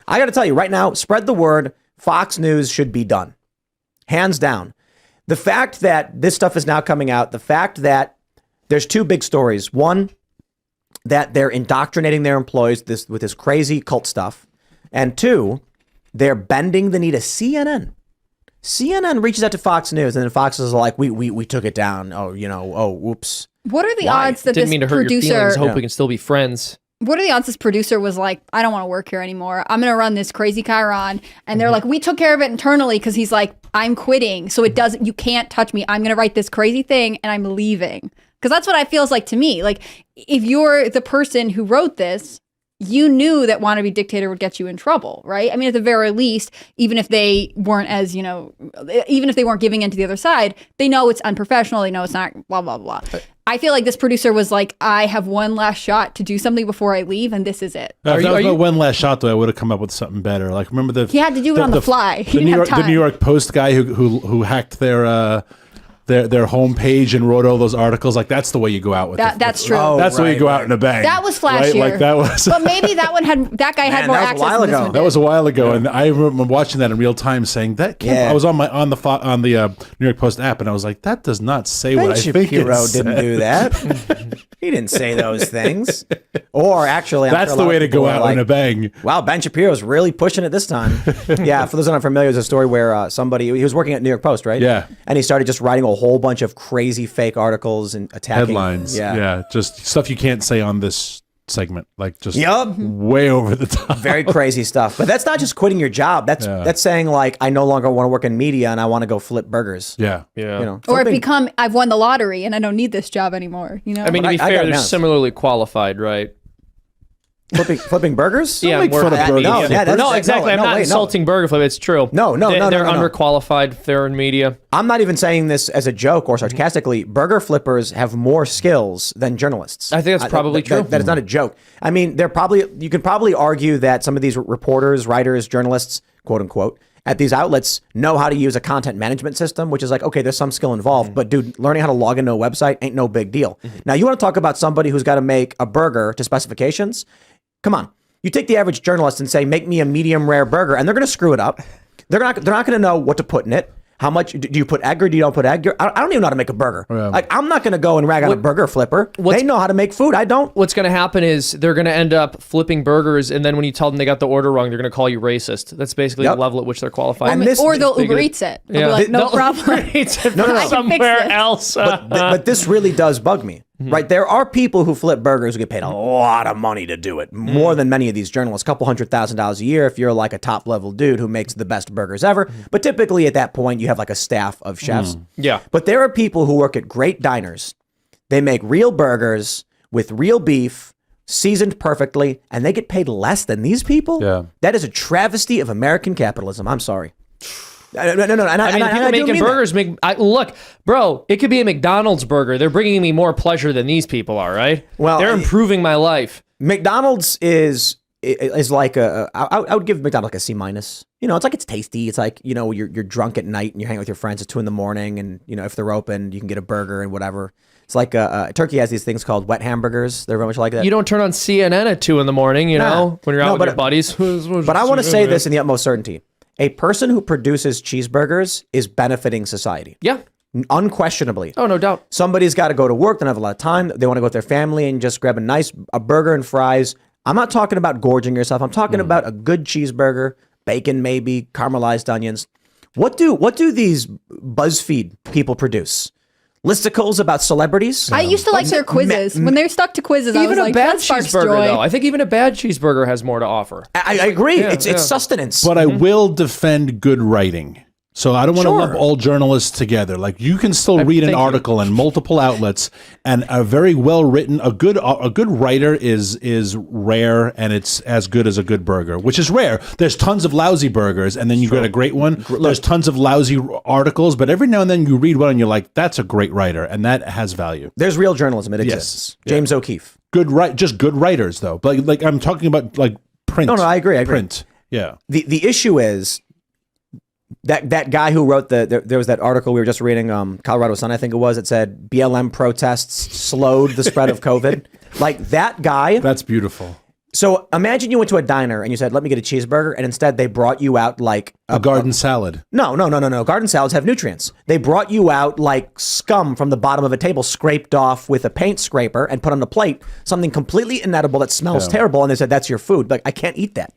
I got to tell you right now, spread the word. Fox News should be done. Hands down. The fact that this stuff is now coming out, the fact that there's two big stories. One, that they're indoctrinating their employees with this crazy cult stuff. And two, they're bending the knee to CNN. CNN reaches out to Fox News, and then Fox is like, we took it down. Oh, whoops. What are the odds that Didn't mean to hurt your feelings. Hope we can still be friends. What are the odds this producer was like, I don't want to work here anymore. I'm going to run this crazy Chiron. And they're like, we took care of it internally because he's like, I'm quitting. So you can't touch me. I'm going to write this crazy thing and I'm leaving. Because that's what it feels like to me. Like, if you're the person who wrote this, you knew that wannabe dictator would get you in trouble, right? I mean, at the very least, even if they weren't even if they weren't giving in to the other side, they know it's unprofessional. They know it's not blah, blah, blah. I feel like this producer was like, I have one last shot to do something before I leave, and this is it. If that was my one last shot, though, I would have come up with something better. Like, remember he had to do it on the fly. He didn't have time. The New York Post guy who hacked their homepage and wrote all those articles. Like, that's the way you go out with that's true. That's the way you go out in a bang. That was flashier. Right? Like that was. But maybe that guy had more access. That was a while ago, and I remember watching that in real time, saying that. I was on the New York Post app, and I was like, that does not say what I think it says. Didn't do that. He didn't say those things. Or actually, that's the way to go out in a bang. Wow, Ben Shapiro's really pushing it this time. Yeah, for those that aren't familiar, there's a story where he was working at New York Post, right? Yeah. And he started just writing a whole bunch of crazy fake articles and attacking headlines. Yeah, just stuff you can't say on this segment, like just Yup. way over the top. Very crazy stuff. But that's not just quitting your job. That's saying like, I no longer want to work in media and I want to go flip burgers. Yeah. Yeah. You know, or I've won the lottery and I don't need this job anymore. You know. I mean, to be fair, they're similarly qualified, right? Flipping burgers? Yeah, make fun of burger flippers. No, exactly. I'm not insulting burger flip. It's true. No. They're underqualified if they're in media. I'm not even saying this as a joke or sarcastically. Burger flippers have more skills than journalists. I think that's probably true. That is not a joke. I mean, you can probably argue that some of these reporters, writers, journalists, quote unquote, at these outlets know how to use a content management system, which is like, okay, there's some skill involved, but dude, learning how to log into a website ain't no big deal. Now, you want to talk about somebody who's got to make a burger to specifications? Come on. You take the average journalist and say, make me a medium rare burger, and they're going to screw it up. They're not going to know what to put in it. How much do you put egg or do you don't put egg? I don't even know how to make a burger. Yeah. Like, I'm not going to go and rag on a burger flipper. They know how to make food. I don't. What's going to happen is they're going to end up flipping burgers, and then when you tell them they got the order wrong, they're going to call you racist. That's basically the level at which they're qualified. Or they'll Uber Eats it. They'll be like, no problem. Uber Eats it from somewhere else. But this really does bug me. Right, there are people who flip burgers who get paid a lot of money to do it, more than many of these journalists, $200,000 a year if you're like a top level dude who makes the best burgers ever. But typically at that point, you have like a staff of chefs. Yeah. But there are people who work at great diners. They make real burgers with real beef, seasoned perfectly, and they get paid less than these people. Yeah. That is a travesty of American capitalism. I'm sorry. No. I mean, people making burgers look, bro, it could be a McDonald's burger. They're bringing me more pleasure than these people are, right? Well, they're improving my life. McDonald's is like I would give McDonald's like a C-. You know, it's tasty. It's like, you know, you're drunk at night and you're hanging with your friends at 2 a.m. and, you know, if they're open, you can get a burger and whatever. It's like Turkey has these things called wet hamburgers. They're very much like that. You don't turn on CNN at 2 a.m, you know, when you're out with your buddies. But I want to say this in the utmost certainty. A person who produces cheeseburgers is benefiting society. Yeah. Unquestionably. Oh, no doubt. Somebody's got to go to work. They don't have a lot of time. They want to go with their family and just grab a burger and fries. I'm not talking about gorging yourself. I'm talking about a good cheeseburger, bacon maybe, caramelized onions. What do these BuzzFeed people produce? Listicles about celebrities? I used to like their quizzes. When they're stuck to quizzes, I was like, bad that sparks cheeseburger, joy. though. I think even a bad cheeseburger has more to offer. I agree. Yeah, it's sustenance. But I will defend good writing. So I don't want to lump all journalists together. Like, you can still read an article in multiple outlets, and a very well written, a good writer is rare, and it's as good as a good burger, which is rare. There's tons of lousy burgers, and then you get a great one. There's tons of lousy articles, but every now and then you read one and you're like, that's a great writer, and that has value. There's real journalism. It exists. Yes. James O'Keefe. Just good writers though. But like I'm talking about like print. No, I agree. Print. Yeah. The issue is that guy who wrote there was that article we were just reading, Colorado Sun, I think it was, it said BLM protests slowed the spread of COVID. Like, that guy. That's beautiful. So imagine you went to a diner and you said, let me get a cheeseburger. And instead they brought you out like a garden salad. No. Garden salads have nutrients. They brought you out like scum from the bottom of a table, scraped off with a paint scraper and put on a plate, something completely inedible that smells terrible. And they said, that's your food. Like, I can't eat that.